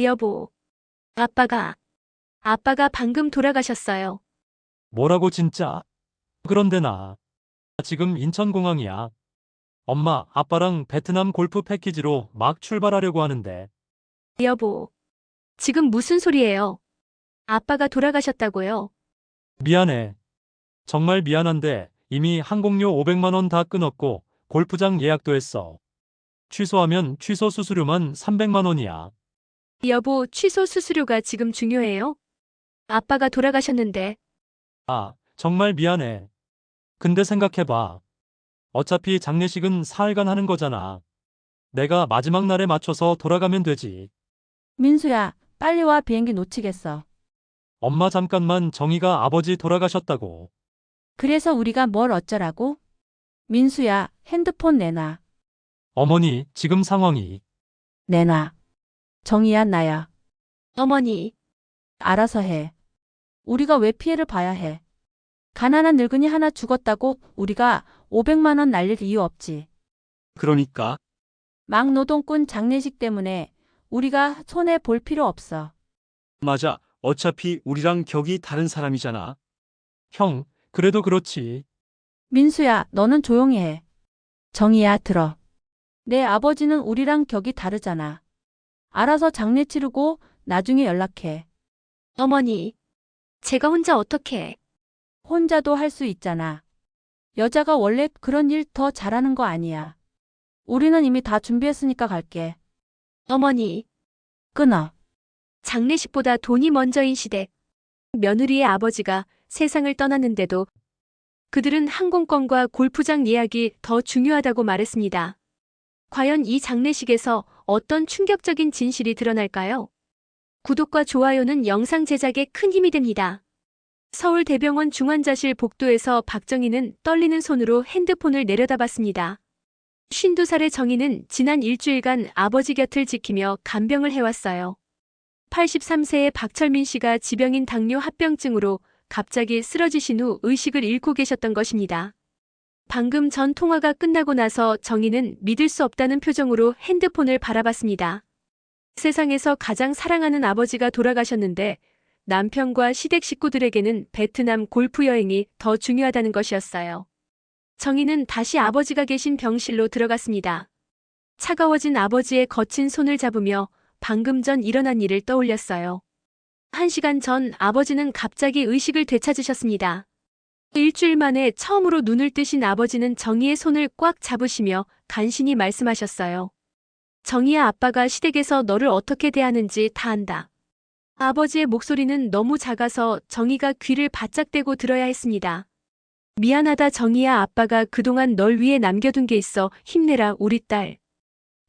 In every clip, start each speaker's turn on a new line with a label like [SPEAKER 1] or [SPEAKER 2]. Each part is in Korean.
[SPEAKER 1] 여보, 아빠가 방금 돌아가셨어요.
[SPEAKER 2] 뭐라고 진짜? 그런데 나 지금 인천공항이야. 엄마, 아빠랑 베트남 골프 패키지로 막 출발하려고 하는데.
[SPEAKER 1] 여보, 지금 무슨 소리예요? 아빠가 돌아가셨다고요?
[SPEAKER 2] 미안해. 정말 미안한데 이미 항공료 500만 원 다 끊었고 골프장 예약도 했어. 취소하면 취소 수수료만 300만 원이야.
[SPEAKER 1] 여보, 취소 수수료가 지금 중요해요? 아빠가 돌아가셨는데.
[SPEAKER 2] 아, 정말 미안해. 근데 생각해봐. 어차피 장례식은 사흘간 하는 거잖아. 내가 마지막 날에 맞춰서 돌아가면 되지.
[SPEAKER 3] 민수야, 빨리 와. 비행기 놓치겠어.
[SPEAKER 2] 엄마 잠깐만, 정희가 아버지 돌아가셨다고.
[SPEAKER 3] 그래서 우리가 뭘 어쩌라고? 민수야, 핸드폰 내놔.
[SPEAKER 2] 어머니, 지금 상황이.
[SPEAKER 3] 내놔. 정이야, 나야.
[SPEAKER 1] 어머니,
[SPEAKER 3] 알아서 해. 우리가 왜 피해를 봐야 해? 가난한 늙은이 하나 죽었다고 우리가 500만 원 날릴 이유 없지.
[SPEAKER 4] 그러니까
[SPEAKER 3] 막노동꾼 장례식 때문에 우리가 손해 볼 필요 없어.
[SPEAKER 4] 맞아. 어차피 우리랑 격이 다른 사람이잖아.
[SPEAKER 2] 형, 그래도 그렇지.
[SPEAKER 3] 민수야, 너는 조용히 해. 정이야, 들어. 내 아버지는 우리랑 격이 다르잖아. 알아서 장례 치르고 나중에 연락해.
[SPEAKER 1] 어머니, 제가 혼자 어떻게.
[SPEAKER 3] 혼자도 할 수 있잖아. 여자가 원래 그런 일 더 잘하는 거 아니야. 우리는 이미 다 준비했으니까 갈게.
[SPEAKER 1] 어머니,
[SPEAKER 3] 끊어.
[SPEAKER 1] 장례식보다 돈이 먼저인 시대. 며느리의 아버지가 세상을 떠났는데도 그들은 항공권과 골프장 예약이 더 중요하다고 말했습니다. 과연 이 장례식에서 어떤 충격적인 진실이 드러날까요? 구독과 좋아요는 영상 제작에 큰 힘이 됩니다. 서울대병원 중환자실 복도에서 박정희는 떨리는 손으로 핸드폰을 내려다봤습니다. 52살의 정희는 지난 일주일간 아버지 곁을 지키며 간병을 해왔어요. 83세의 박철민 씨가 지병인 당뇨 합병증으로 갑자기 쓰러지신 후 의식을 잃고 계셨던 것입니다. 방금 전 통화가 끝나고 나서 정희는 믿을 수 없다는 표정으로 핸드폰을 바라봤습니다. 세상에서 가장 사랑하는 아버지가 돌아가셨는데 남편과 시댁 식구들에게는 베트남 골프 여행이 더 중요하다는 것이었어요. 정희는 다시 아버지가 계신 병실로 들어갔습니다. 차가워진 아버지의 거친 손을 잡으며 방금 전 일어난 일을 떠올렸어요. 1시간 전 아버지는 갑자기 의식을 되찾으셨습니다. 일주일 만에 처음으로 눈을 뜨신 아버지는 정희의 손을 꽉 잡으시며 간신히 말씀하셨어요. 정희야, 아빠가 시댁에서 너를 어떻게 대하는지 다 안다. 아버지의 목소리는 너무 작아서 정희가 귀를 바짝 대고 들어야 했습니다. 미안하다 정희야, 아빠가 그동안 널 위해 남겨둔 게 있어. 힘내라 우리 딸.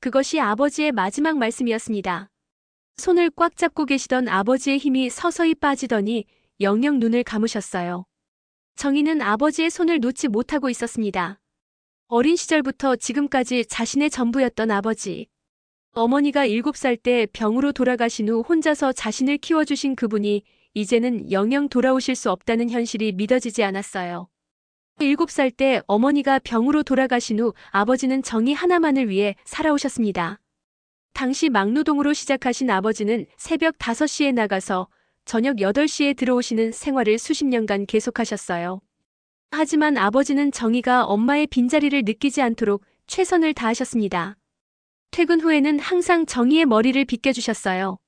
[SPEAKER 1] 그것이 아버지의 마지막 말씀이었습니다. 손을 꽉 잡고 계시던 아버지의 힘이 서서히 빠지더니 영영 눈을 감으셨어요. 정희는 아버지의 손을 놓지 못하고 있었습니다. 어린 시절부터 지금까지 자신의 전부였던 아버지. 어머니가 7살 때 병으로 돌아가신 후 혼자서 자신을 키워주신 그분이 이제는 영영 돌아오실 수 없다는 현실이 믿어지지 않았어요. 7살 때 어머니가 병으로 돌아가신 후 아버지는 정희 하나만을 위해 살아오셨습니다. 당시 막노동으로 시작하신 아버지는 새벽 5시에 나가서 저녁 8시에 들어오시는 생활을 수십 년간 계속하셨어요. 하지만 아버지는 정희가 엄마의 빈자리를 느끼지 않도록 최선을 다하셨습니다. 퇴근 후에는 항상 정희의 머리를 빗겨주셨어요.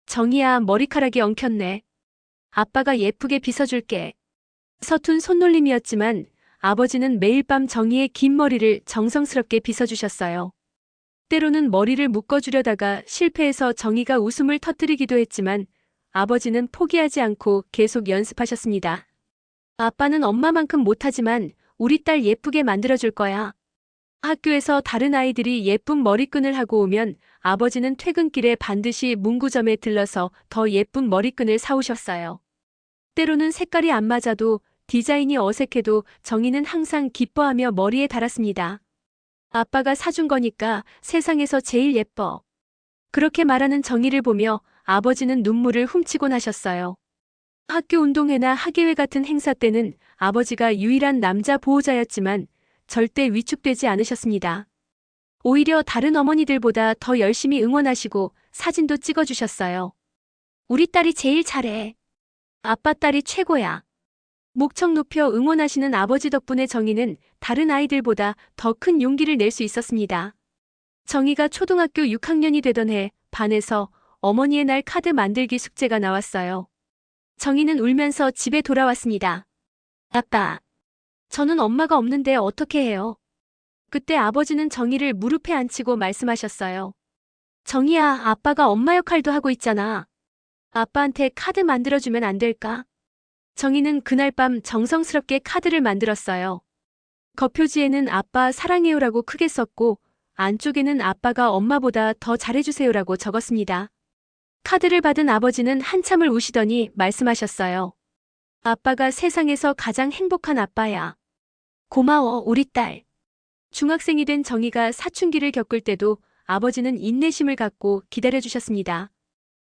[SPEAKER 1] 정희야, 머리카락이 엉켰네. 아빠가 예쁘게 빗어줄게. 서툰 손놀림이었지만 아버지는 매일 밤 정희의 긴 머리를 정성스럽게 빗어주셨어요. 때로는 머리를 묶어주려다가 실패해서 정희가 웃음을 터뜨리기도 했지만 아버지는 포기하지 않고 계속 연습하셨습니다. 아빠는 엄마만큼 못하지만 우리 딸 예쁘게 만들어줄 거야. 학교에서 다른 아이들이 예쁜 머리끈을 하고 오면 아버지는 퇴근길에 반드시 문구점에 들러서 더 예쁜 머리끈을 사오셨어요. 때로는 색깔이 안 맞아도 디자인이 어색해도 정희는 항상 기뻐하며 머리에 달았습니다. 아빠가 사준 거니까 세상에서 제일 예뻐. 그렇게 말하는 정희를 보며 아버지는 눈물을 훔치곤 하셨어요. 학교 운동회나 학예회 같은 행사 때는 아버지가 유일한 남자 보호자였지만 절대 위축되지 않으셨습니다. 오히려 다른 어머니들보다 더 열심히 응원하시고 사진도 찍어주셨어요. 우리 딸이 제일 잘해. 아빠 딸이 최고야. 목청 높여 응원하시는 아버지 덕분에 정희는 다른 아이들보다 더 큰 용기를 낼 수 있었습니다. 정희가 초등학교 6학년이 되던 해 반에서 어머니의 날 카드 만들기 숙제가 나왔어요. 정희는 울면서 집에 돌아왔습니다. 아빠, 저는 엄마가 없는데 어떻게 해요? 그때 아버지는 정희를 무릎에 앉히고 말씀하셨어요. 정희야, 아빠가 엄마 역할도 하고 있잖아. 아빠한테 카드 만들어주면 안 될까? 정희는 그날 밤 정성스럽게 카드를 만들었어요. 겉표지에는 아빠 사랑해요라고 크게 썼고 안쪽에는 아빠가 엄마보다 더 잘해주세요라고 적었습니다. 카드를 받은 아버지는 한참을 우시더니 말씀하셨어요. 아빠가 세상에서 가장 행복한 아빠야. 고마워, 우리 딸. 중학생이 된 정희가 사춘기를 겪을 때도 아버지는 인내심을 갖고 기다려주셨습니다.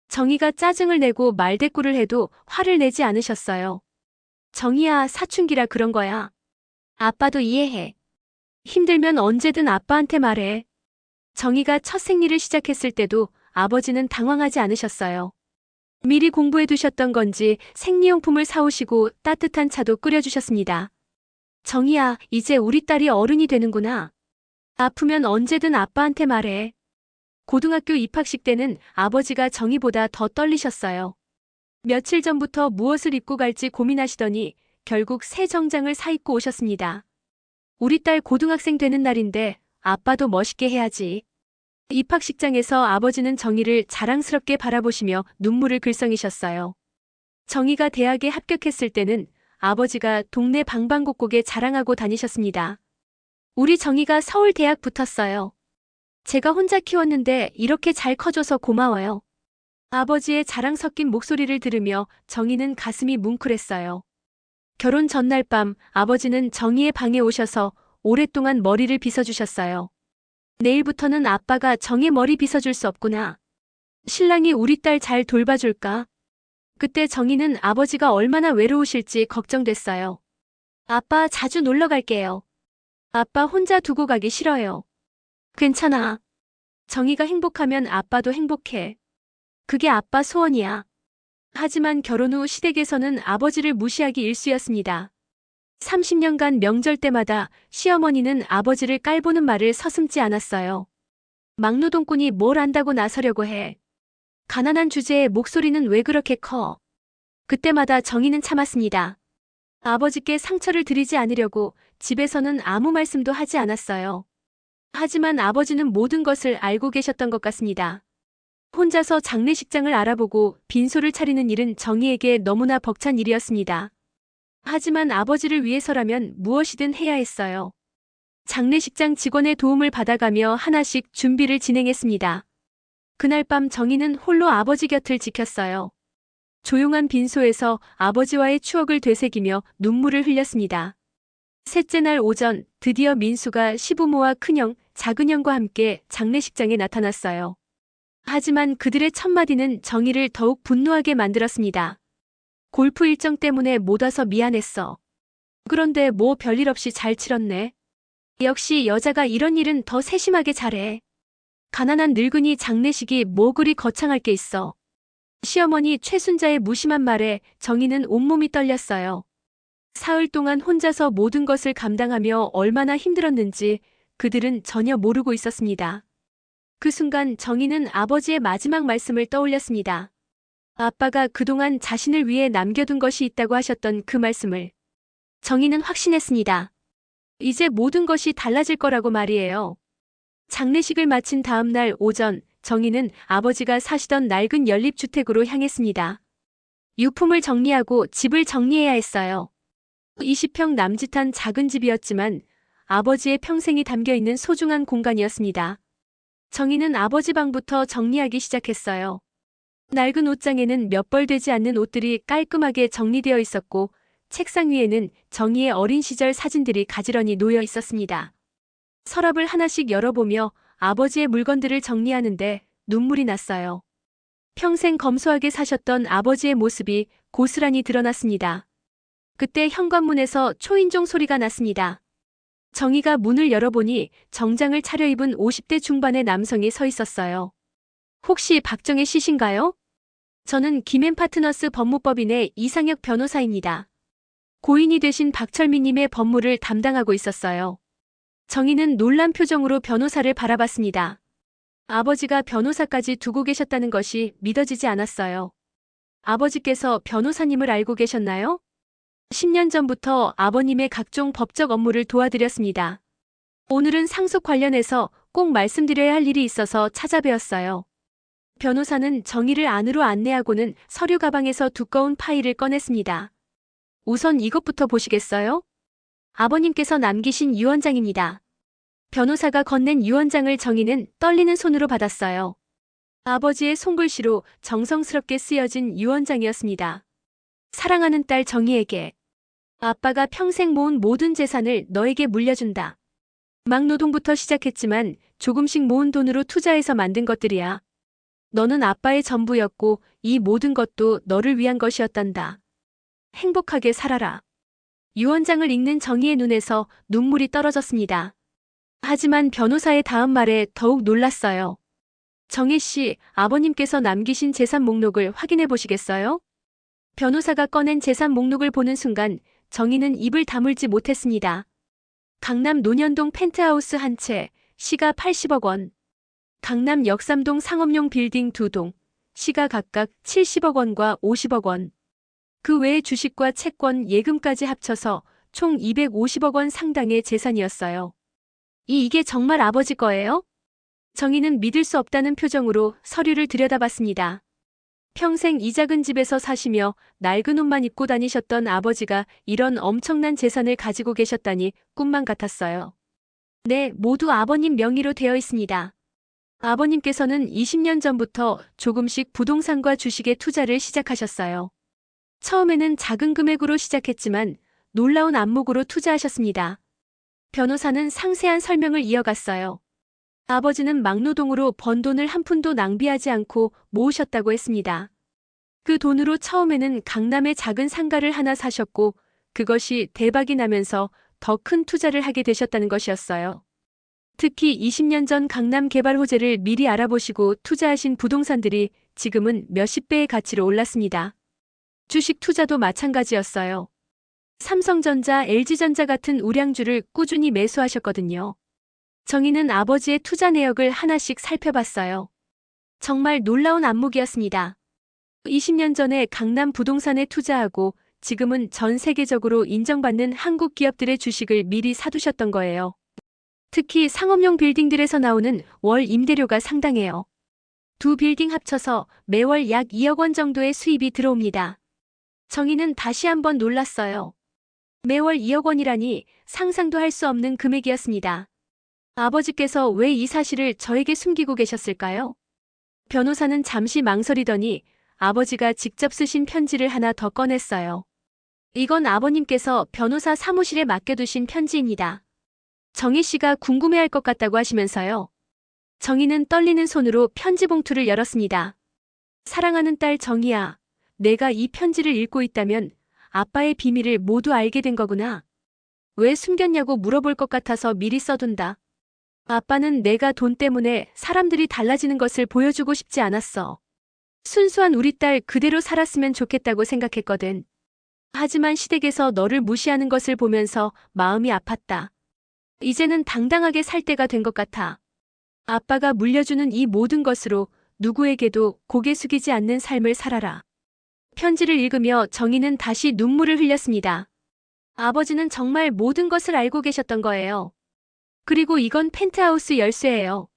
[SPEAKER 1] 정희가 짜증을 내고 말대꾸를 해도 화를 내지 않으셨어요. 정희야, 사춘기라 그런 거야. 아빠도 이해해. 힘들면 언제든 아빠한테 말해. 정희가 첫 생리를 시작했을 때도 아버지는 당황하지 않으셨어요. 미리 공부해 두셨던 건지 생리용품을 사오시고 따뜻한 차도 끓여주셨습니다. 정희야, 이제 우리 딸이 어른이 되는구나. 아프면 언제든 아빠한테 말해. 고등학교 입학식 때는 아버지가 정희보다 더 떨리셨어요. 며칠 전부터 무엇을 입고 갈지 고민하시더니 결국 새 정장을 사입고 오셨습니다. 우리 딸 고등학생 되는 날인데 아빠도 멋있게 해야지. 입학식장에서 아버지는 정희를 자랑스럽게 바라보시며 눈물을 글썽이셨어요. 정희가 대학에 합격했을 때는 아버지가 동네 방방곡곡에 자랑하고 다니셨습니다. 우리 정희가 서울대학 붙었어요. 제가 혼자 키웠는데 이렇게 잘 커줘서 고마워요. 아버지의 자랑 섞인 목소리를 들으며 정희는 가슴이 뭉클했어요. 결혼 전날 밤 아버지는 정희의 방에 오셔서 오랫동안 머리를 빗어주셨어요. 내일부터는 아빠가 정희 머리 빗어줄 수 없구나. 신랑이 우리 딸 잘 돌봐줄까? 그때 정희는 아버지가 얼마나 외로우실지 걱정됐어요. 아빠 자주 놀러 갈게요. 아빠 혼자 두고 가기 싫어요. 괜찮아. 정희가 행복하면 아빠도 행복해. 그게 아빠 소원이야. 하지만 결혼 후 시댁에서는 아버지를 무시하기 일쑤였습니다. 30년간 명절 때마다 시어머니는 아버지를 깔보는 말을 서슴지 않았어요. 막노동꾼이 뭘 안다고 나서려고 해. 가난한 주제에 목소리는 왜 그렇게 커? 그때마다 정희는 참았습니다. 아버지께 상처를 드리지 않으려고 집에서는 아무 말씀도 하지 않았어요. 하지만 아버지는 모든 것을 알고 계셨던 것 같습니다. 혼자서 장례식장을 알아보고 빈소를 차리는 일은 정희에게 너무나 벅찬 일이었습니다. 하지만 아버지를 위해서라면 무엇이든 해야 했어요. 장례식장 직원의 도움을 받아가며 하나씩 준비를 진행했습니다. 그날 밤 정희는 홀로 아버지 곁을 지켰어요. 조용한 빈소에서 아버지와의 추억을 되새기며 눈물을 흘렸습니다. 셋째 날 오전 드디어 민수가 시부모와 큰형, 작은형과 함께 장례식장에 나타났어요. 하지만 그들의 첫마디는 정희를 더욱 분노하게 만들었습니다. 골프 일정 때문에 못 와서 미안했어. 그런데 뭐 별일 없이 잘 치렀네. 역시 여자가 이런 일은 더 세심하게 잘해. 가난한 늙은이 장례식이 뭐 그리 거창할 게 있어. 시어머니 최순자의 무심한 말에 정희는 온몸이 떨렸어요. 사흘 동안 혼자서 모든 것을 감당하며 얼마나 힘들었는지 그들은 전혀 모르고 있었습니다. 그 순간 정희는 아버지의 마지막 말씀을 떠올렸습니다. 아빠가 그동안 자신을 위해 남겨둔 것이 있다고 하셨던 그 말씀을. 정희는 확신했습니다. 이제 모든 것이 달라질 거라고 말이에요. 장례식을 마친 다음 날 오전 정희는 아버지가 사시던 낡은 연립주택으로 향했습니다. 유품을 정리하고 집을 정리해야 했어요. 20평 남짓한 작은 집이었지만 아버지의 평생이 담겨있는 소중한 공간이었습니다. 정희는 아버지 방부터 정리하기 시작했어요. 낡은 옷장에는 몇 벌 되지 않는 옷들이 깔끔하게 정리되어 있었고 책상 위에는 정희의 어린 시절 사진들이 가지런히 놓여 있었습니다. 서랍을 하나씩 열어보며 아버지의 물건들을 정리하는데 눈물이 났어요. 평생 검소하게 사셨던 아버지의 모습이 고스란히 드러났습니다. 그때 현관문에서 초인종 소리가 났습니다. 정희가 문을 열어보니 정장을 차려입은 50대 중반의 남성이 서 있었어요. 혹시 박정혜 씨신가요? 저는 김앤파트너스 법무법인의 이상혁 변호사입니다. 고인이 되신 박철민님의 법무를 담당하고 있었어요. 정희는 놀란 표정으로 변호사를 바라봤습니다. 아버지가 변호사까지 두고 계셨다는 것이 믿어지지 않았어요. 아버지께서 변호사님을 알고 계셨나요? 10년 전부터 아버님의 각종 법적 업무를 도와드렸습니다. 오늘은 상속 관련해서 꼭 말씀드려야 할 일이 있어서 찾아뵈었어요. 변호사는 정희를 안으로 안내하고는 서류 가방에서 두꺼운 파일을 꺼냈습니다. 우선 이것부터 보시겠어요? 아버님께서 남기신 유언장입니다. 변호사가 건넨 유언장을 정희는 떨리는 손으로 받았어요. 아버지의 손글씨로 정성스럽게 쓰여진 유언장이었습니다. 사랑하는 딸 정희에게 아빠가 평생 모은 모든 재산을 너에게 물려준다. 막노동부터 시작했지만 조금씩 모은 돈으로 투자해서 만든 것들이야. 너는 아빠의 전부였고 이 모든 것도 너를 위한 것이었단다. 행복하게 살아라. 유언장을 읽는 정희의 눈에서 눈물이 떨어졌습니다. 하지만 변호사의 다음 말에 더욱 놀랐어요. 정희 씨, 아버님께서 남기신 재산 목록을 확인해 보시겠어요? 변호사가 꺼낸 재산 목록을 보는 순간 정희는 입을 다물지 못했습니다. 강남 논현동 펜트하우스 한 채, 시가 80억 원. 강남 역삼동 상업용 빌딩 2동, 시가 각각 70억 원과 50억 원. 그 외의 주식과 채권, 예금까지 합쳐서 총 250억 원 상당의 재산이었어요. 이게 정말 아버지 거예요? 정희는 믿을 수 없다는 표정으로 서류를 들여다봤습니다. 평생 이 작은 집에서 사시며 낡은 옷만 입고 다니셨던 아버지가 이런 엄청난 재산을 가지고 계셨다니 꿈만 같았어요. 네, 모두 아버님 명의로 되어 있습니다. 아버님께서는 20년 전부터 조금씩 부동산과 주식에 투자를 시작하셨어요. 처음에는 작은 금액으로 시작했지만 놀라운 안목으로 투자하셨습니다. 변호사는 상세한 설명을 이어갔어요. 아버지는 막노동으로 번 돈을 한 푼도 낭비하지 않고 모으셨다고 했습니다. 그 돈으로 처음에는 강남에 작은 상가를 하나 사셨고 그것이 대박이 나면서 더 큰 투자를 하게 되셨다는 것이었어요. 특히 20년 전 강남 개발 호재를 미리 알아보시고 투자하신 부동산들이 지금은 몇십 배의 가치로 올랐습니다. 주식 투자도 마찬가지였어요. 삼성전자, LG전자 같은 우량주를 꾸준히 매수하셨거든요. 정희는 아버지의 투자 내역을 하나씩 살펴봤어요. 정말 놀라운 안목이었습니다. 20년 전에 강남 부동산에 투자하고 지금은 전 세계적으로 인정받는 한국 기업들의 주식을 미리 사두셨던 거예요. 특히 상업용 빌딩들에서 나오는 월 임대료가 상당해요. 두 빌딩 합쳐서 매월 약 2억 원 정도의 수입이 들어옵니다. 정희는 다시 한번 놀랐어요. 매월 2억 원이라니 상상도 할 수 없는 금액이었습니다. 아버지께서 왜 이 사실을 저에게 숨기고 계셨을까요? 변호사는 잠시 망설이더니 아버지가 직접 쓰신 편지를 하나 더 꺼냈어요. 이건 아버님께서 변호사 사무실에 맡겨두신 편지입니다. 정희 씨가 궁금해할 것 같다고 하시면서요. 정희는 떨리는 손으로 편지 봉투를 열었습니다. 사랑하는 딸 정희야, 내가 이 편지를 읽고 있다면 아빠의 비밀을 모두 알게 된 거구나. 왜 숨겼냐고 물어볼 것 같아서 미리 써둔다. 아빠는 내가 돈 때문에 사람들이 달라지는 것을 보여주고 싶지 않았어. 순수한 우리 딸 그대로 살았으면 좋겠다고 생각했거든. 하지만 시댁에서 너를 무시하는 것을 보면서 마음이 아팠다. 이제는 당당하게 살 때가 된 것 같아. 아빠가 물려주는 이 모든 것으로 누구에게도 고개 숙이지 않는 삶을 살아라. 편지를 읽으며 정희는 다시 눈물을 흘렸습니다. 아버지는 정말 모든 것을 알고 계셨던 거예요. 그리고 이건 펜트하우스 열쇠예요.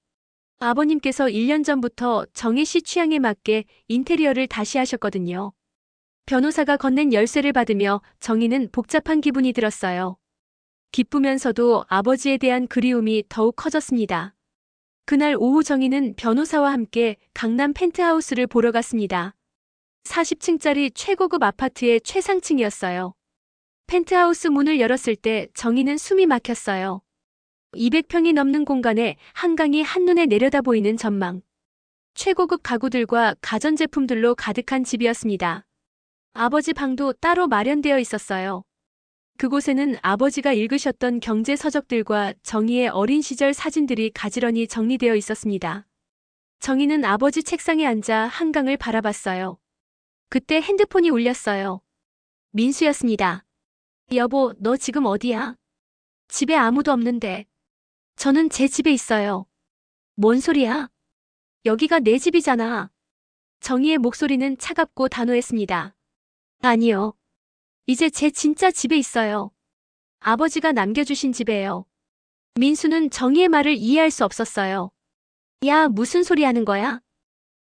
[SPEAKER 1] 아버님께서 1년 전부터 정희 씨 취향에 맞게 인테리어를 다시 하셨거든요. 변호사가 건넨 열쇠를 받으며 정희는 복잡한 기분이 들었어요. 기쁘면서도 아버지에 대한 그리움이 더욱 커졌습니다. 그날 오후 정희는 변호사와 함께 강남 펜트하우스를 보러 갔습니다. 40층짜리 최고급 아파트의 최상층이었어요. 펜트하우스 문을 열었을 때 정희는 숨이 막혔어요. 200평이 넘는 공간에 한강이 한눈에 내려다 보이는 전망. 최고급 가구들과 가전제품들로 가득한 집이었습니다. 아버지 방도 따로 마련되어 있었어요. 그곳에는 아버지가 읽으셨던 경제 서적들과 정희의 어린 시절 사진들이 가지런히 정리되어 있었습니다. 정희는 아버지 책상에 앉아 한강을 바라봤어요. 그때 핸드폰이 울렸어요. 민수였습니다. 여보, 너 지금 어디야? 집에 아무도 없는데. 저는 제 집에 있어요. 뭔 소리야? 여기가 내 집이잖아. 정희의 목소리는 차갑고 단호했습니다. 아니요. 이제 제 진짜 집에 있어요. 아버지가 남겨주신 집에요. 민수는 정희의 말을 이해할 수 없었어요. 야, 무슨 소리 하는 거야?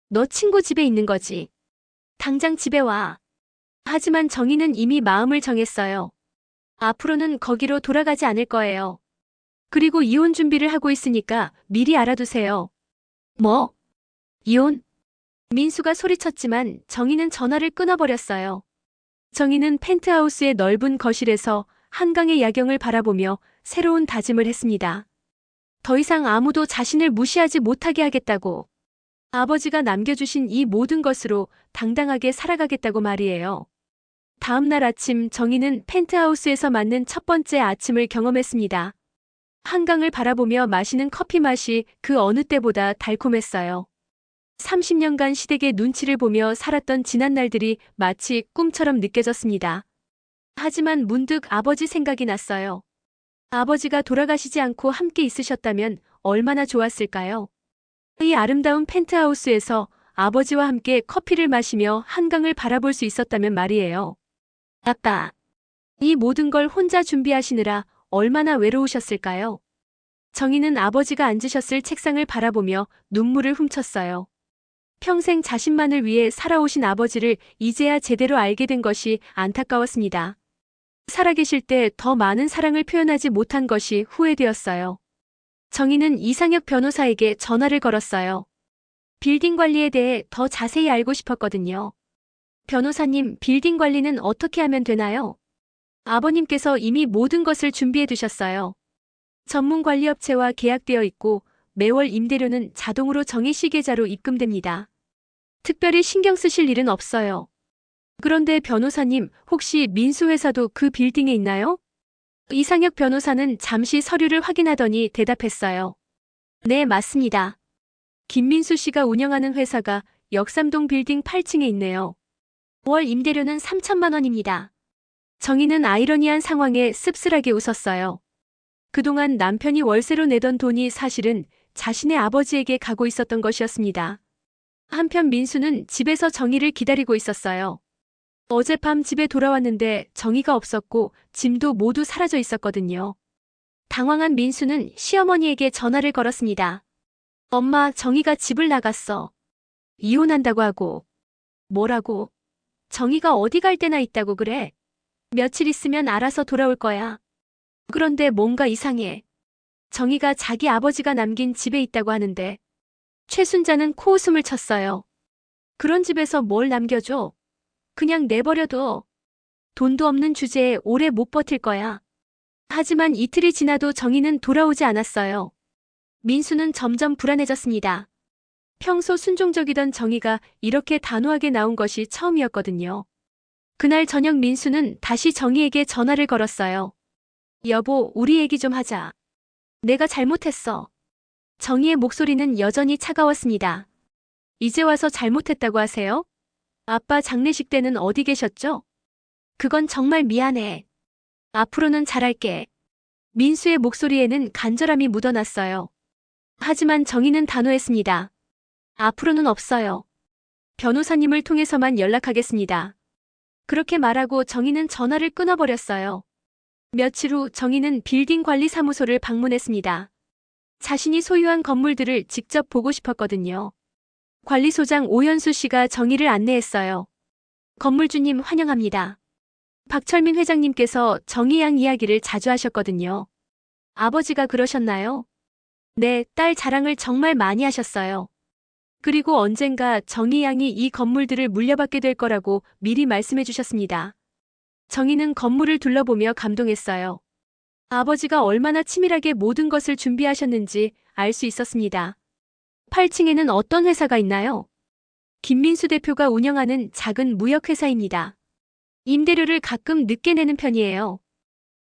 [SPEAKER 1] 너 친구 집에 있는 거지. 당장 집에 와. 하지만 정희는 이미 마음을 정했어요. 앞으로는 거기로 돌아가지 않을 거예요. 그리고 이혼 준비를 하고 있으니까 미리 알아두세요. 뭐? 이혼? 민수가 소리쳤지만 정희는 전화를 끊어버렸어요. 정희는 펜트하우스의 넓은 거실에서 한강의 야경을 바라보며 새로운 다짐을 했습니다. 더 이상 아무도 자신을 무시하지 못하게 하겠다고. 아버지가 남겨주신 이 모든 것으로 당당하게 살아가겠다고 말이에요. 다음 날 아침 정희는 펜트하우스에서 맞는 첫 번째 아침을 경험했습니다. 한강을 바라보며 마시는 커피 맛이 그 어느 때보다 달콤했어요. 30년간 시댁의 눈치를 보며 살았던 지난 날들이 마치 꿈처럼 느껴졌습니다. 하지만 문득 아버지 생각이 났어요. 아버지가 돌아가시지 않고 함께 있으셨다면 얼마나 좋았을까요? 이 아름다운 펜트하우스에서 아버지와 함께 커피를 마시며 한강을 바라볼 수 있었다면 말이에요. 아빠, 이 모든 걸 혼자 준비하시느라 얼마나 외로우셨을까요? 정희는 아버지가 앉으셨을 책상을 바라보며 눈물을 훔쳤어요. 평생 자신만을 위해 살아오신 아버지를 이제야 제대로 알게 된 것이 안타까웠습니다. 살아계실 때 더 많은 사랑을 표현하지 못한 것이 후회되었어요. 정희는 이상혁 변호사에게 전화를 걸었어요. 빌딩 관리에 대해 더 자세히 알고 싶었거든요. 변호사님, 빌딩 관리는 어떻게 하면 되나요? 아버님께서 이미 모든 것을 준비해 두셨어요. 전문 관리업체와 계약되어 있고 매월 임대료는 자동으로 정희 씨 계좌로 입금됩니다. 특별히 신경 쓰실 일은 없어요. 그런데 변호사님, 혹시 민수 회사도 그 빌딩에 있나요? 이상혁 변호사는 잠시 서류를 확인하더니 대답했어요. 네, 맞습니다. 김민수 씨가 운영하는 회사가 역삼동 빌딩 8층에 있네요. 월 임대료는 3천만 원입니다. 정희는 아이러니한 상황에 씁쓸하게 웃었어요. 그동안 남편이 월세로 내던 돈이 사실은 자신의 아버지에게 가고 있었던 것이었습니다. 한편 민수는 집에서 정희를 기다리고 있었어요. 어젯밤 집에 돌아왔는데 정희가 없었고 짐도 모두 사라져 있었거든요. 당황한 민수는 시어머니에게 전화를 걸었습니다. 엄마, 정희가 집을 나갔어. 이혼한다고 하고. 뭐라고? 정희가 어디 갈 데나 있다고 그래? 며칠 있으면 알아서 돌아올 거야. 그런데 뭔가 이상해. 정희가 자기 아버지가 남긴 집에 있다고 하는데. 최순자는 코웃음을 쳤어요. 그런 집에서 뭘 남겨줘? 그냥 내버려둬. 돈도 없는 주제에 오래 못 버틸 거야. 하지만 이틀이 지나도 정희는 돌아오지 않았어요. 민수는 점점 불안해졌습니다. 평소 순종적이던 정희가 이렇게 단호하게 나온 것이 처음이었거든요. 그날 저녁 민수는 다시 정희에게 전화를 걸었어요. 여보, 우리 얘기 좀 하자. 내가 잘못했어. 정희의 목소리는 여전히 차가웠습니다. 이제 와서 잘못했다고 하세요? 아빠 장례식 때는 어디 계셨죠? 그건 정말 미안해. 앞으로는 잘할게. 민수의 목소리에는 간절함이 묻어났어요. 하지만 정희는 단호했습니다. 앞으로는 없어요. 변호사님을 통해서만 연락하겠습니다. 그렇게 말하고 정희는 전화를 끊어버렸어요. 며칠 후 정희는 빌딩 관리사무소를 방문했습니다. 자신이 소유한 건물들을 직접 보고 싶었거든요. 관리소장 오현수 씨가 정희를 안내했어요. 건물주님 환영합니다. 박철민 회장님께서 정희 양 이야기를 자주 하셨거든요. 아버지가 그러셨나요? 네, 딸 자랑을 정말 많이 하셨어요. 그리고 언젠가 정희 양이 이 건물들을 물려받게 될 거라고 미리 말씀해 주셨습니다. 정희는 건물을 둘러보며 감동했어요. 아버지가 얼마나 치밀하게 모든 것을 준비하셨는지 알 수 있었습니다. 8층에는 어떤 회사가 있나요? 김민수 대표가 운영하는 작은 무역회사입니다. 임대료를 가끔 늦게 내는 편이에요.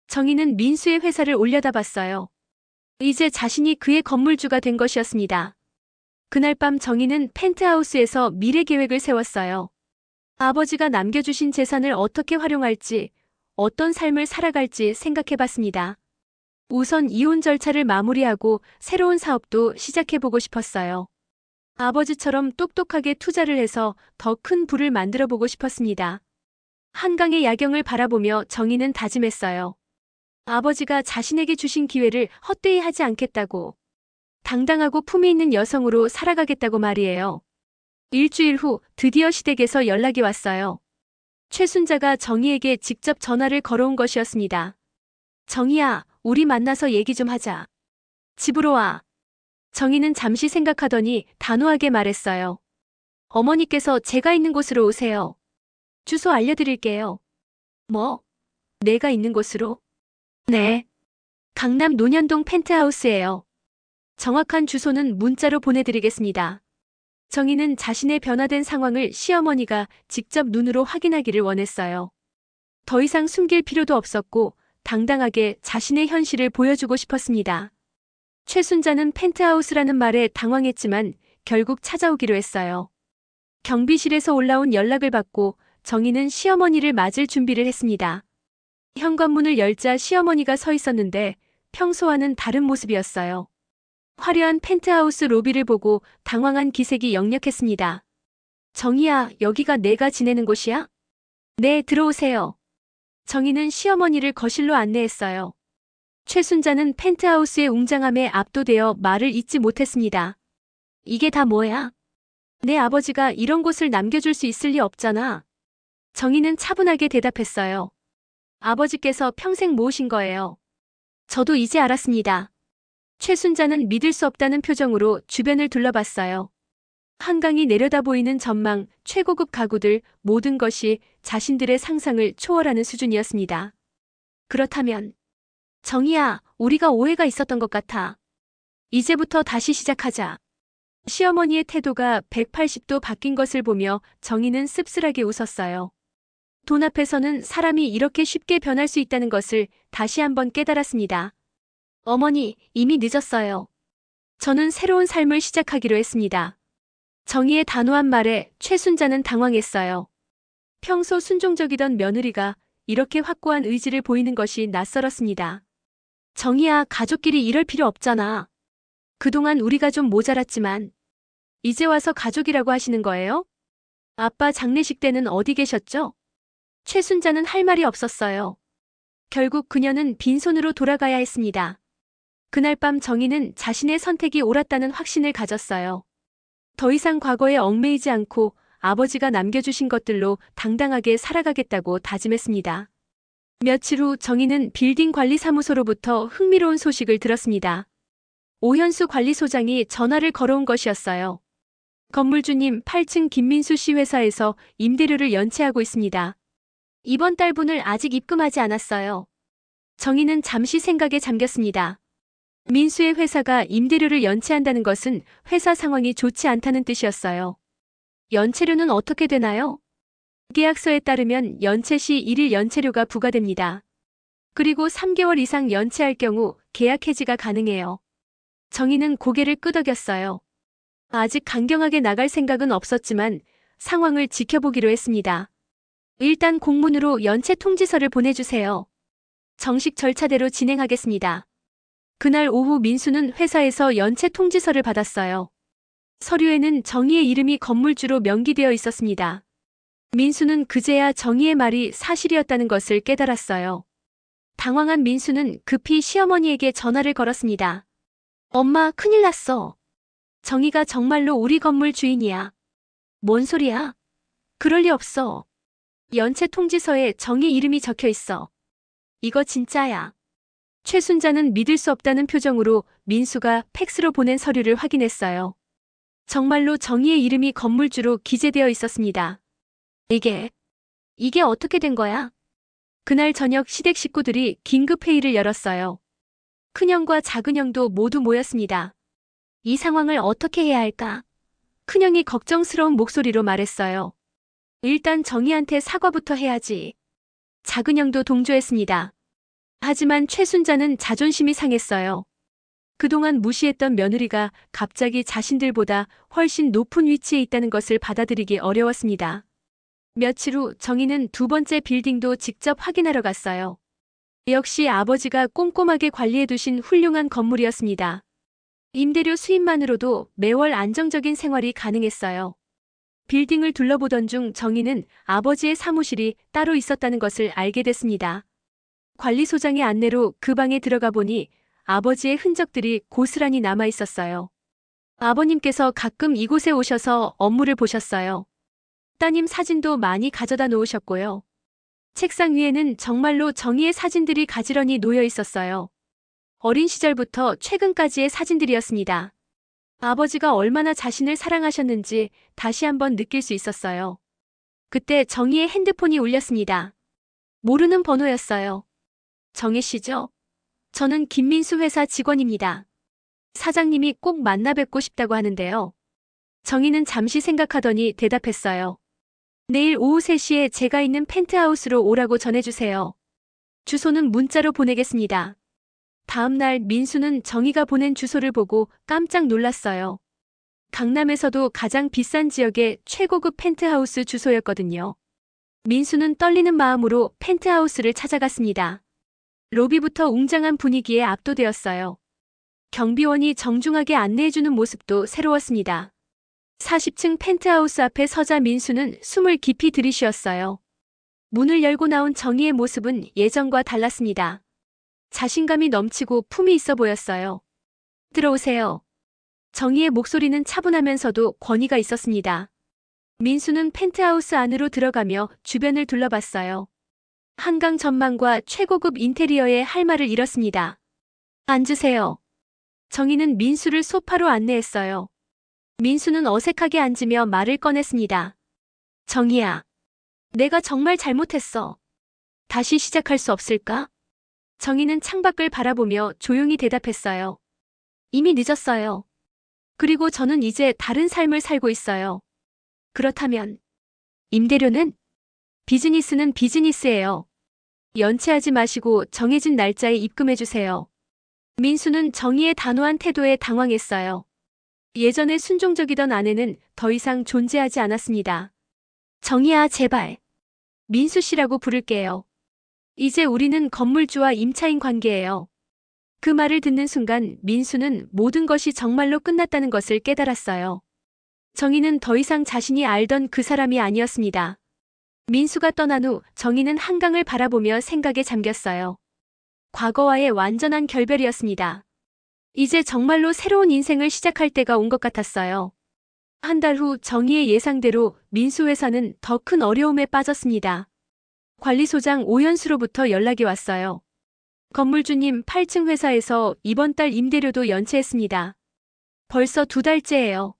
[SPEAKER 1] 정희는 민수의 회사를 올려다봤어요. 이제 자신이 그의 건물주가 된 것이었습니다. 그날 밤 정희는 펜트하우스에서 미래 계획을 세웠어요. 아버지가 남겨주신 재산을 어떻게 활용할지, 어떤 삶을 살아갈지 생각해봤습니다. 우선 이혼 절차를 마무리하고 새로운 사업도 시작해보고 싶었어요. 아버지처럼 똑똑하게 투자를 해서 더 큰 부를 만들어보고 싶었습니다. 한강의 야경을 바라보며 정희는 다짐했어요. 아버지가 자신에게 주신 기회를 헛되이 하지 않겠다고. 당당하고 품위 있는 여성으로 살아가겠다고 말이에요. 일주일 후 드디어 시댁에서 연락이 왔어요. 최순자가 정희에게 직접 전화를 걸어온 것이었습니다. 정희야, 우리 만나서 얘기 좀 하자. 집으로 와. 정희는 잠시 생각하더니 단호하게 말했어요. 어머니께서 제가 있는 곳으로 오세요. 주소 알려드릴게요. 뭐? 내가 있는 곳으로? 네. 강남 논현동 펜트하우스예요. 정확한 주소는 문자로 보내드리겠습니다. 정희는 자신의 변화된 상황을 시어머니가 직접 눈으로 확인하기를 원했어요. 더 이상 숨길 필요도 없었고 당당하게 자신의 현실을 보여주고 싶었습니다. 최순자는 펜트하우스라는 말에 당황했지만 결국 찾아오기로 했어요. 경비실에서 올라온 연락을 받고 정희는 시어머니를 맞을 준비를 했습니다. 현관문을 열자 시어머니가 서 있었는데 평소와는 다른 모습이었어요. 화려한 펜트하우스 로비를 보고 당황한 기색이 역력했습니다. 정희야, 여기가 내가 지내는 곳이야? 네, 들어오세요. 정희는 시어머니를 거실로 안내했어요. 최순자는 펜트하우스의 웅장함에 압도되어 말을 잇지 못했습니다. 이게 다 뭐야? 내 아버지가 이런 곳을 남겨줄 수 있을 리 없잖아. 정희는 차분하게 대답했어요. 아버지께서 평생 모으신 거예요. 저도 이제 알았습니다. 최순자는 믿을 수 없다는 표정으로 주변을 둘러봤어요. 한강이 내려다 보이는 전망, 최고급 가구들, 모든 것이 자신들의 상상을 초월하는 수준이었습니다. 그렇다면, 정희야, 우리가 오해가 있었던 것 같아. 이제부터 다시 시작하자. 시어머니의 태도가 180도 바뀐 것을 보며 정희는 씁쓸하게 웃었어요. 돈 앞에서는 사람이 이렇게 쉽게 변할 수 있다는 것을 다시 한번 깨달았습니다. 어머니, 이미 늦었어요. 저는 새로운 삶을 시작하기로 했습니다. 정희의 단호한 말에 최순자는 당황했어요. 평소 순종적이던 며느리가 이렇게 확고한 의지를 보이는 것이 낯설었습니다. 정희야, 가족끼리 이럴 필요 없잖아. 그동안 우리가 좀 모자랐지만 이제 와서 가족이라고 하시는 거예요? 아빠 장례식 때는 어디 계셨죠? 최순자는 할 말이 없었어요. 결국 그녀는 빈손으로 돌아가야 했습니다. 그날 밤 정희는 자신의 선택이 옳았다는 확신을 가졌어요. 더 이상 과거에 얽매이지 않고 아버지가 남겨주신 것들로 당당하게 살아가겠다고 다짐했습니다. 며칠 후 정희는 빌딩 관리사무소로부터 흥미로운 소식을 들었습니다. 오현수 관리소장이 전화를 걸어온 것이었어요. 건물주님, 8층 김민수 씨 회사에서 임대료를 연체하고 있습니다. 이번 달분을 아직 입금하지 않았어요. 정희는 잠시 생각에 잠겼습니다. 민수의 회사가 임대료를 연체한다는 것은 회사 상황이 좋지 않다는 뜻이었어요. 연체료는 어떻게 되나요? 계약서에 따르면 연체 시 1일 연체료가 부과됩니다. 그리고 3개월 이상 연체할 경우 계약 해지가 가능해요. 정희는 고개를 끄덕였어요. 아직 강경하게 나갈 생각은 없었지만 상황을 지켜보기로 했습니다. 일단 공문으로 연체 통지서를 보내주세요. 정식 절차대로 진행하겠습니다. 그날 오후 민수는 회사에서 연체 통지서를 받았어요. 서류에는 정희의 이름이 건물주로 명기되어 있었습니다. 민수는 그제야 정희의 말이 사실이었다는 것을 깨달았어요. 당황한 민수는 급히 시어머니에게 전화를 걸었습니다. 엄마, 큰일 났어. 정희가 정말로 우리 건물 주인이야. 뭔 소리야? 그럴 리 없어. 연체 통지서에 정희 이름이 적혀 있어. 이거 진짜야. 최순자는 믿을 수 없다는 표정으로 민수가 팩스로 보낸 서류를 확인했어요. 정말로 정희의 이름이 건물주로 기재되어 있었습니다. 이게 어떻게 된 거야? 그날 저녁 시댁 식구들이 긴급회의를 열었어요. 큰형과 작은형도 모두 모였습니다. 이 상황을 어떻게 해야 할까? 큰형이 걱정스러운 목소리로 말했어요. 일단 정희한테 사과부터 해야지. 작은형도 동조했습니다. 하지만 최순자는 자존심이 상했어요. 그동안 무시했던 며느리가 갑자기 자신들보다 훨씬 높은 위치에 있다는 것을 받아들이기 어려웠습니다. 며칠 후 정희는 두 번째 빌딩도 직접 확인하러 갔어요. 역시 아버지가 꼼꼼하게 관리해 두신 훌륭한 건물이었습니다. 임대료 수입만으로도 매월 안정적인 생활이 가능했어요. 빌딩을 둘러보던 중 정희는 아버지의 사무실이 따로 있었다는 것을 알게 됐습니다. 관리소장의 안내로 그 방에 들어가 보니 아버지의 흔적들이 고스란히 남아 있었어요. 아버님께서 가끔 이곳에 오셔서 업무를 보셨어요. 따님 사진도 많이 가져다 놓으셨고요. 책상 위에는 정말로 정희의 사진들이 가지런히 놓여 있었어요. 어린 시절부터 최근까지의 사진들이었습니다. 아버지가 얼마나 자신을 사랑하셨는지 다시 한번 느낄 수 있었어요. 그때 정희의 핸드폰이 울렸습니다. 모르는 번호였어요. 정희 씨죠? 저는 김민수 회사 직원입니다. 사장님이 꼭 만나 뵙고 싶다고 하는데요. 정희는 잠시 생각하더니 대답했어요. 내일 오후 3시에 제가 있는 펜트하우스로 오라고 전해주세요. 주소는 문자로 보내겠습니다. 다음 날 민수는 정희가 보낸 주소를 보고 깜짝 놀랐어요. 강남에서도 가장 비싼 지역의 최고급 펜트하우스 주소였거든요. 민수는 떨리는 마음으로 펜트하우스를 찾아갔습니다. 로비부터 웅장한 분위기에 압도되었어요. 경비원이 정중하게 안내해주는 모습도 새로웠습니다. 40층 펜트하우스 앞에 서자 민수는 숨을 깊이 들이쉬었어요. 문을 열고 나온 정희의 모습은 예전과 달랐습니다. 자신감이 넘치고 품이 있어 보였어요. 들어오세요. 정희의 목소리는 차분하면서도 권위가 있었습니다. 민수는 펜트하우스 안으로 들어가며 주변을 둘러봤어요. 한강 전망과 최고급 인테리어에 할 말을 잃었습니다. 앉으세요. 정희는 민수를 소파로 안내했어요. 민수는 어색하게 앉으며 말을 꺼냈습니다. 정희야, 내가 정말 잘못했어. 다시 시작할 수 없을까? 정희는 창밖을 바라보며 조용히 대답했어요. 이미 늦었어요. 그리고 저는 이제 다른 삶을 살고 있어요. 그렇다면 임대료는? 비즈니스는 비즈니스예요. 연체하지 마시고 정해진 날짜에 입금해주세요. 민수는 정희의 단호한 태도에 당황했어요. 예전에 순종적이던 아내는 더 이상 존재하지 않았습니다. 정희야, 제발. 민수 씨라고 부를게요. 이제 우리는 건물주와 임차인 관계예요. 그 말을 듣는 순간 민수는 모든 것이 정말로 끝났다는 것을 깨달았어요. 정희는 더 이상 자신이 알던 그 사람이 아니었습니다. 민수가 떠난 후 정희는 한강을 바라보며 생각에 잠겼어요. 과거와의 완전한 결별이었습니다. 이제 정말로 새로운 인생을 시작할 때가 온 것 같았어요. 한 달 후 정희의 예상대로 민수 회사는 더 큰 어려움에 빠졌습니다. 관리소장 오연수로부터 연락이 왔어요. 건물주님, 8층 회사에서 이번 달 임대료도 연체했습니다. 벌써 2달째예요.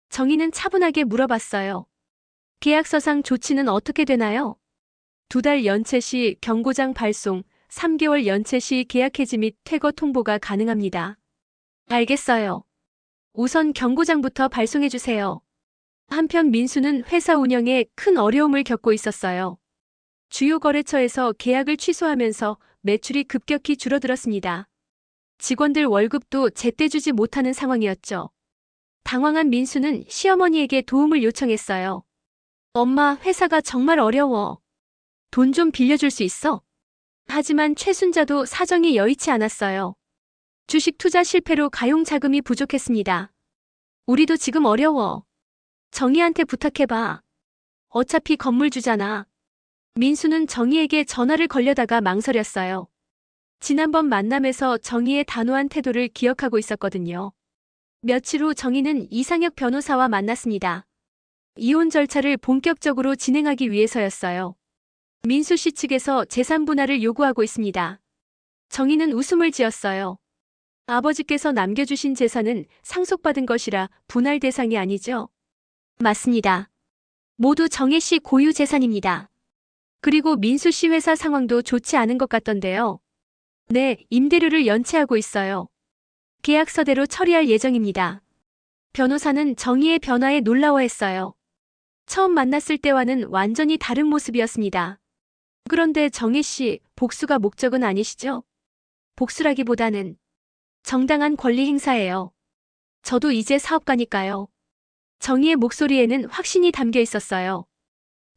[SPEAKER 1] 정희는 차분하게 물어봤어요. 계약서상 조치는 어떻게 되나요? 2달 연체 시 경고장 발송, 3개월 연체 시 계약 해지 및 퇴거 통보가 가능합니다. 알겠어요. 우선 경고장부터 발송해주세요. 한편 민수는 회사 운영에 큰 어려움을 겪고 있었어요. 주요 거래처에서 계약을 취소하면서 매출이 급격히 줄어들었습니다. 직원들 월급도 제때 주지 못하는 상황이었죠. 당황한 민수는 시어머니에게 도움을 요청했어요. 엄마, 회사가 정말 어려워. 돈 좀 빌려줄 수 있어? 하지만 최순자도 사정이 여의치 않았어요. 주식 투자 실패로 가용 자금이 부족했습니다. 우리도 지금 어려워. 정희한테 부탁해봐. 어차피 건물주잖아. 민수는 정희에게 전화를 걸려다가 망설였어요. 지난번 만남에서 정희의 단호한 태도를 기억하고 있었거든요. 며칠 후 정희는 이상혁 변호사와 만났습니다. 이혼 절차를 본격적으로 진행하기 위해서였어요. 민수 씨 측에서 재산 분할을 요구하고 있습니다. 정희는 웃음을 지었어요. 아버지께서 남겨주신 재산은 상속받은 것이라 분할 대상이 아니죠? 맞습니다. 모두 정혜 씨 고유 재산입니다. 그리고 민수 씨 회사 상황도 좋지 않은 것 같던데요. 네, 임대료를 연체하고 있어요. 계약서대로 처리할 예정입니다. 변호사는 정희의 변화에 놀라워했어요. 처음 만났을 때와는 완전히 다른 모습이었습니다. 그런데 정혜 씨, 복수가 목적은 아니시죠? 복수라기보다는 정당한 권리 행사예요. 저도 이제 사업가니까요. 정희의 목소리에는 확신이 담겨 있었어요.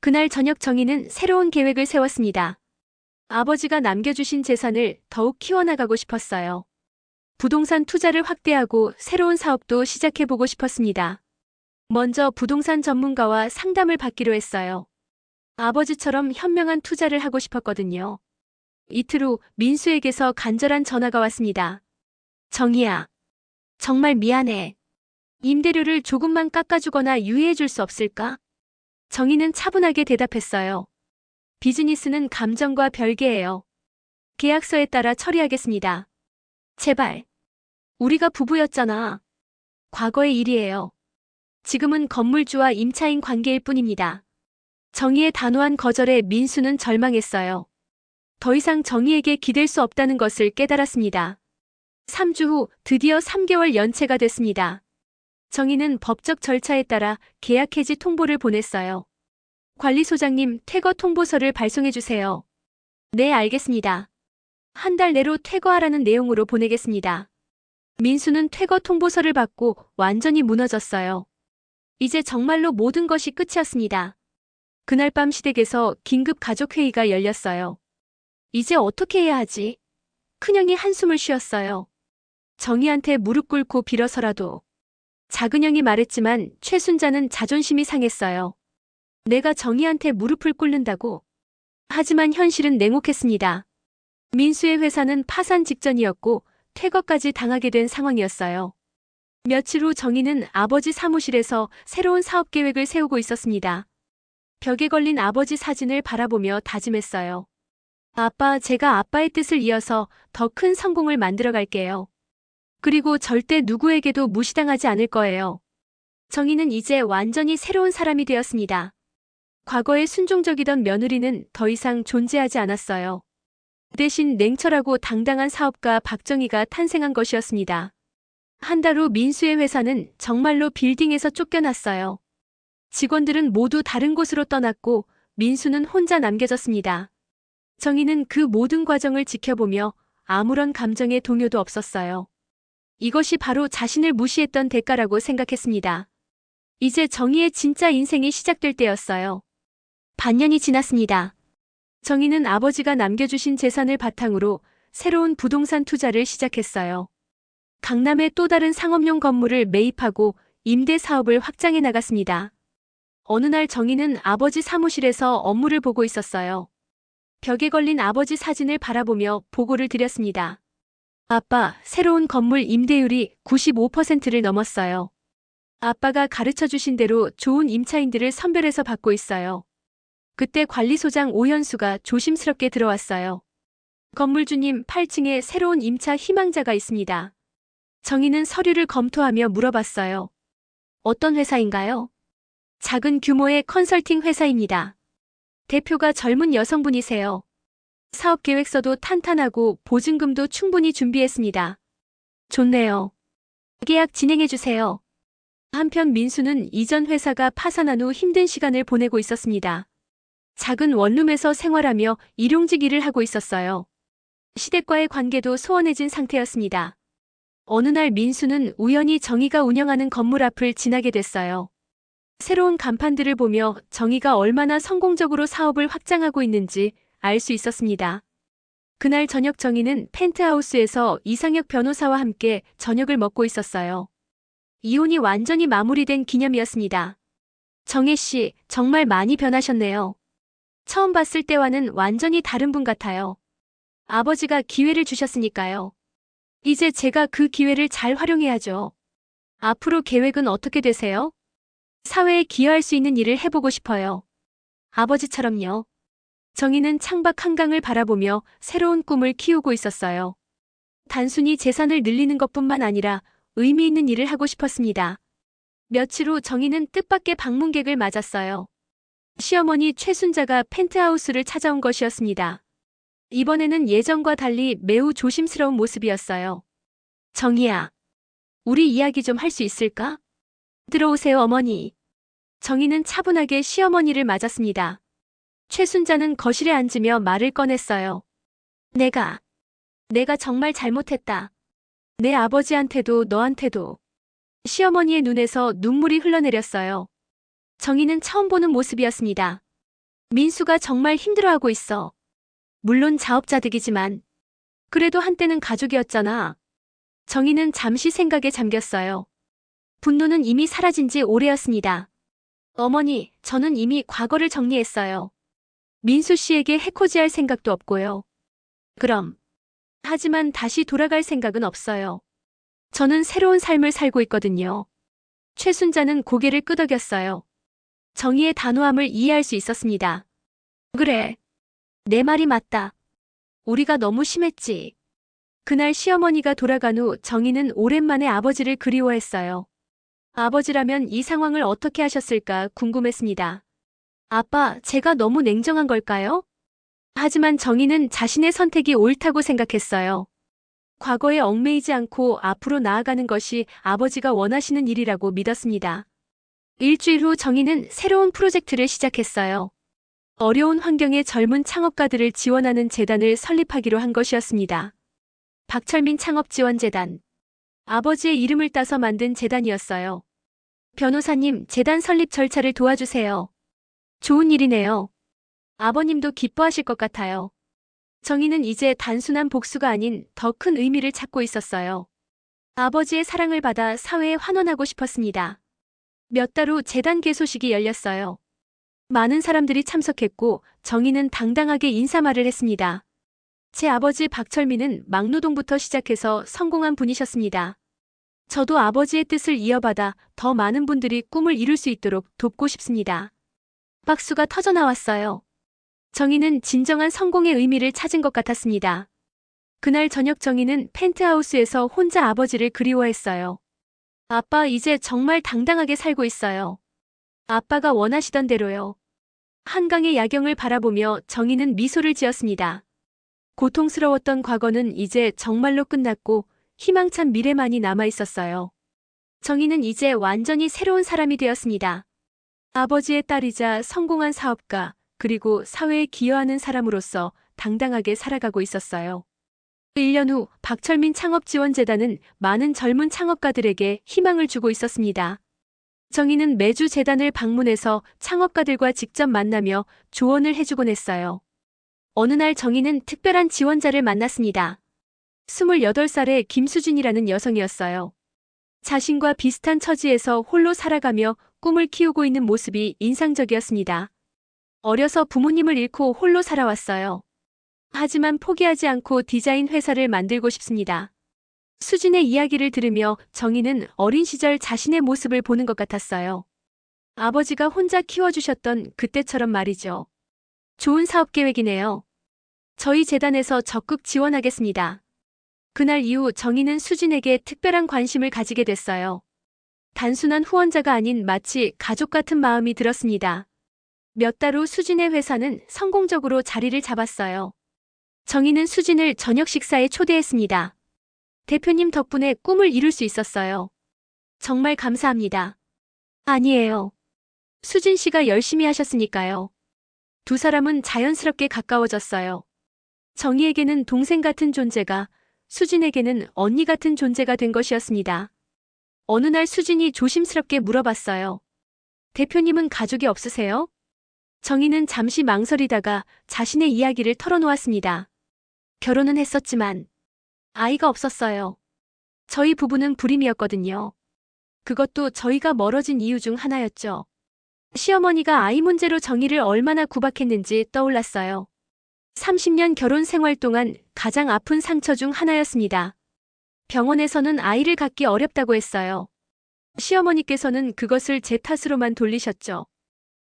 [SPEAKER 1] 그날 저녁 정희는 새로운 계획을 세웠습니다. 아버지가 남겨주신 재산을 더욱 키워나가고 싶었어요. 부동산 투자를 확대하고 새로운 사업도 시작해보고 싶었습니다. 먼저 부동산 전문가와 상담을 받기로 했어요. 아버지처럼 현명한 투자를 하고 싶었거든요. 이틀 후 민수에게서 간절한 전화가 왔습니다. 정희야, 정말 미안해. 임대료를 조금만 깎아주거나 유예해줄 수 없을까? 정희는 차분하게 대답했어요. 비즈니스는 감정과 별개예요. 계약서에 따라 처리하겠습니다. 제발. 우리가 부부였잖아. 과거의 일이에요. 지금은 건물주와 임차인 관계일 뿐입니다. 정희의 단호한 거절에 민수는 절망했어요. 더 이상 정희에게 기댈 수 없다는 것을 깨달았습니다. 3주 후 드디어 3개월 연체가 됐습니다. 정희는 법적 절차에 따라 계약 해지 통보를 보냈어요. 관리소장님, 퇴거 통보서를 발송해주세요. 네, 알겠습니다. 한 달 내로 퇴거하라는 내용으로 보내겠습니다. 민수는 퇴거 통보서를 받고 완전히 무너졌어요. 이제 정말로 모든 것이 끝이었습니다. 그날 밤 시댁에서 긴급 가족회의가 열렸어요. 이제 어떻게 해야 하지? 큰형이 한숨을 쉬었어요. 정희한테 무릎 꿇고 빌어서라도. 작은형이 말했지만 최순자는 자존심이 상했어요. 내가 정희한테 무릎을 꿇는다고? 하지만 현실은 냉혹했습니다. 민수의 회사는 파산 직전이었고 퇴거까지 당하게 된 상황이었어요. 며칠 후 정희는 아버지 사무실에서 새로운 사업 계획을 세우고 있었습니다. 벽에 걸린 아버지 사진을 바라보며 다짐했어요. 아빠, 제가 아빠의 뜻을 이어서 더 큰 성공을 만들어 갈게요. 그리고 절대 누구에게도 무시당하지 않을 거예요. 정희는 이제 완전히 새로운 사람이 되었습니다. 과거에 순종적이던 며느리는 더 이상 존재하지 않았어요. 대신 냉철하고 당당한 사업가 박정희가 탄생한 것이었습니다. 한 달 후 민수의 회사는 정말로 빌딩에서 쫓겨났어요. 직원들은 모두 다른 곳으로 떠났고 민수는 혼자 남겨졌습니다. 정희는 그 모든 과정을 지켜보며 아무런 감정의 동요도 없었어요. 이것이 바로 자신을 무시했던 대가라고 생각했습니다. 이제 정희의 진짜 인생이 시작될 때였어요. 반년이 지났습니다. 정희는 아버지가 남겨주신 재산을 바탕으로 새로운 부동산 투자를 시작했어요. 강남의 또 다른 상업용 건물을 매입하고 임대 사업을 확장해 나갔습니다. 어느 날 정희는 아버지 사무실에서 업무를 보고 있었어요. 벽에 걸린 아버지 사진을 바라보며 보고를 드렸습니다. 아빠, 새로운 건물 임대율이 95%를 넘었어요. 아빠가 가르쳐 주신 대로 좋은 임차인들을 선별해서 받고 있어요. 그때 관리소장 오현수가 조심스럽게 들어왔어요. 건물주님, 8층에 새로운 임차 희망자가 있습니다. 정희는 서류를 검토하며 물어봤어요. 어떤 회사인가요? 작은 규모의 컨설팅 회사입니다. 대표가 젊은 여성분이세요. 사업 계획서도 탄탄하고 보증금도 충분히 준비했습니다. 좋네요. 계약 진행해주세요. 한편 민수는 이전 회사가 파산한 후 힘든 시간을 보내고 있었습니다. 작은 원룸에서 생활하며 일용직 일을 하고 있었어요. 시댁과의 관계도 소원해진 상태였습니다. 어느 날 민수는 우연히 정희가 운영하는 건물 앞을 지나게 됐어요. 새로운 간판들을 보며 정희가 얼마나 성공적으로 사업을 확장하고 있는지 알 수 있었습니다. 그날 저녁 정희는 펜트하우스에서 이상혁 변호사와 함께 저녁을 먹고 있었어요. 이혼이 완전히 마무리된 기념이었습니다. 정혜 씨, 정말 많이 변하셨네요. 처음 봤을 때와는 완전히 다른 분 같아요. 아버지가 기회를 주셨으니까요. 이제 제가 그 기회를 잘 활용해야죠. 앞으로 계획은 어떻게 되세요? 사회에 기여할 수 있는 일을 해보고 싶어요. 아버지처럼요. 정희는 창밖 한강을 바라보며 새로운 꿈을 키우고 있었어요. 단순히 재산을 늘리는 것뿐만 아니라 의미 있는 일을 하고 싶었습니다. 며칠 후 정희는 뜻밖의 방문객을 맞았어요. 시어머니 최순자가 펜트하우스를 찾아온 것이었습니다. 이번에는 예전과 달리 매우 조심스러운 모습이었어요. 정희야, 우리 이야기 좀 할 수 있을까? 들어오세요, 어머니. 정희는 차분하게 시어머니를 맞았습니다. 최순자는 거실에 앉으며 말을 꺼냈어요. 내가 정말 잘못했다. 내 아버지한테도 너한테도. 시어머니의 눈에서 눈물이 흘러내렸어요. 정희는 처음 보는 모습이었습니다. 민수가 정말 힘들어하고 있어. 물론 자업자득이지만 그래도 한때는 가족이었잖아. 정희는 잠시 생각에 잠겼어요. 분노는 이미 사라진 지 오래였습니다. 어머니, 저는 이미 과거를 정리했어요. 민수 씨에게 해코지할 생각도 없고요. 그럼. 하지만 다시 돌아갈 생각은 없어요. 저는 새로운 삶을 살고 있거든요. 최순자는 고개를 끄덕였어요. 정희의 단호함을 이해할 수 있었습니다. 그래. 내 말이 맞다. 우리가 너무 심했지. 그날 시어머니가 돌아간 후 정희는 오랜만에 아버지를 그리워했어요. 아버지라면 이 상황을 어떻게 하셨을까 궁금했습니다. 아빠, 제가 너무 냉정한 걸까요? 하지만 정희는 자신의 선택이 옳다고 생각했어요. 과거에 얽매이지 않고 앞으로 나아가는 것이 아버지가 원하시는 일이라고 믿었습니다. 일주일 후 정희는 새로운 프로젝트를 시작했어요. 어려운 환경의 젊은 창업가들을 지원하는 재단을 설립하기로 한 것이었습니다. 박철민 창업지원재단. 아버지의 이름을 따서 만든 재단이었어요. 변호사님, 재단 설립 절차를 도와주세요. 좋은 일이네요. 아버님도 기뻐하실 것 같아요. 정희는 이제 단순한 복수가 아닌 더 큰 의미를 찾고 있었어요. 아버지의 사랑을 받아 사회에 환원하고 싶었습니다. 몇 달 후 재단 개소식이 열렸어요. 많은 사람들이 참석했고 정희는 당당하게 인사말을 했습니다. 제 아버지 박철민은 막노동부터 시작해서 성공한 분이셨습니다. 저도 아버지의 뜻을 이어받아 더 많은 분들이 꿈을 이룰 수 있도록 돕고 싶습니다. 박수가 터져나왔어요. 정희는 진정한 성공의 의미를 찾은 것 같았습니다. 그날 저녁 정희는 펜트하우스에서 혼자 아버지를 그리워했어요. 아빠, 이제 정말 당당하게 살고 있어요. 아빠가 원하시던 대로요. 한강의 야경을 바라보며 정희는 미소를 지었습니다. 고통스러웠던 과거는 이제 정말로 끝났고 희망찬 미래만이 남아 있었어요. 정희는 이제 완전히 새로운 사람이 되었습니다. 아버지의 딸이자 성공한 사업가, 그리고 사회에 기여하는 사람으로서 당당하게 살아가고 있었어요. 1년 후 박철민 창업지원재단은 많은 젊은 창업가들에게 희망을 주고 있었습니다. 정희는 매주 재단을 방문해서 창업가들과 직접 만나며 조언을 해주곤 했어요. 어느 날 정희는 특별한 지원자를 만났습니다. 28살의 김수진이라는 여성이었어요. 자신과 비슷한 처지에서 홀로 살아가며 꿈을 키우고 있는 모습이 인상적이었습니다. 어려서 부모님을 잃고 홀로 살아왔어요. 하지만 포기하지 않고 디자인 회사를 만들고 싶습니다. 수진의 이야기를 들으며 정희는 어린 시절 자신의 모습을 보는 것 같았어요. 아버지가 혼자 키워주셨던 그때처럼 말이죠. 좋은 사업 계획이네요. 저희 재단에서 적극 지원하겠습니다. 그날 이후 정희는 수진에게 특별한 관심을 가지게 됐어요. 단순한 후원자가 아닌 마치 가족 같은 마음이 들었습니다. 몇 달 후 수진의 회사는 성공적으로 자리를 잡았어요. 정희는 수진을 저녁 식사에 초대했습니다. 대표님 덕분에 꿈을 이룰 수 있었어요. 정말 감사합니다. 아니에요. 수진 씨가 열심히 하셨으니까요. 두 사람은 자연스럽게 가까워졌어요. 정희에게는 동생 같은 존재가, 수진에게는 언니 같은 존재가 된 것이었습니다. 어느 날 수진이 조심스럽게 물어봤어요. 대표님은 가족이 없으세요? 정희는 잠시 망설이다가 자신의 이야기를 털어놓았습니다. 결혼은 했었지만 아이가 없었어요. 저희 부부는 불임이었거든요. 그것도 저희가 멀어진 이유 중 하나였죠. 시어머니가 아이 문제로 정희를 얼마나 구박했는지 떠올랐어요. 30년 결혼 생활 동안 가장 아픈 상처 중 하나였습니다. 병원에서는 아이를 갖기 어렵다고 했어요. 시어머니께서는 그것을 제 탓으로만 돌리셨죠.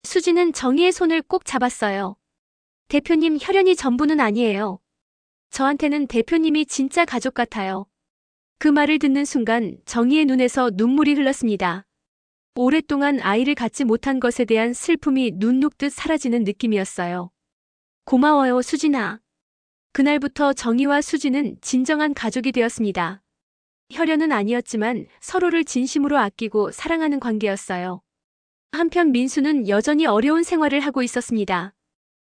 [SPEAKER 1] 수지는 정희의 손을 꼭 잡았어요. 대표님, 혈연이 전부는 아니에요. 저한테는 대표님이 진짜 가족 같아요. 그 말을 듣는 순간 정희의 눈에서 눈물이 흘렀습니다. 오랫동안 아이를 갖지 못한 것에 대한 슬픔이 눈 녹듯 사라지는 느낌이었어요. 고마워요, 수진아. 그날부터 정희와 수진은 진정한 가족이 되었습니다. 혈연은 아니었지만 서로를 진심으로 아끼고 사랑하는 관계였어요. 한편 민수는 여전히 어려운 생활을 하고 있었습니다.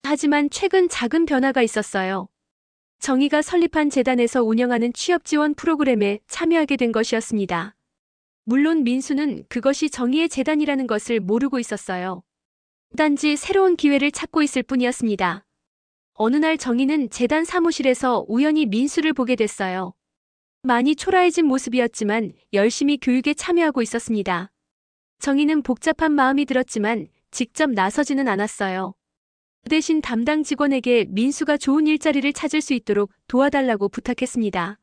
[SPEAKER 1] 하지만 최근 작은 변화가 있었어요. 정희가 설립한 재단에서 운영하는 취업 지원 프로그램에 참여하게 된 것이었습니다. 물론 민수는 그것이 정희의 재단이라는 것을 모르고 있었어요. 단지 새로운 기회를 찾고 있을 뿐이었습니다. 어느 날 정희는 재단 사무실에서 우연히 민수를 보게 됐어요. 많이 초라해진 모습이었지만 열심히 교육에 참여하고 있었습니다. 정희는 복잡한 마음이 들었지만 직접 나서지는 않았어요. 대신 담당 직원에게 민수가 좋은 일자리를 찾을 수 있도록 도와달라고 부탁했습니다.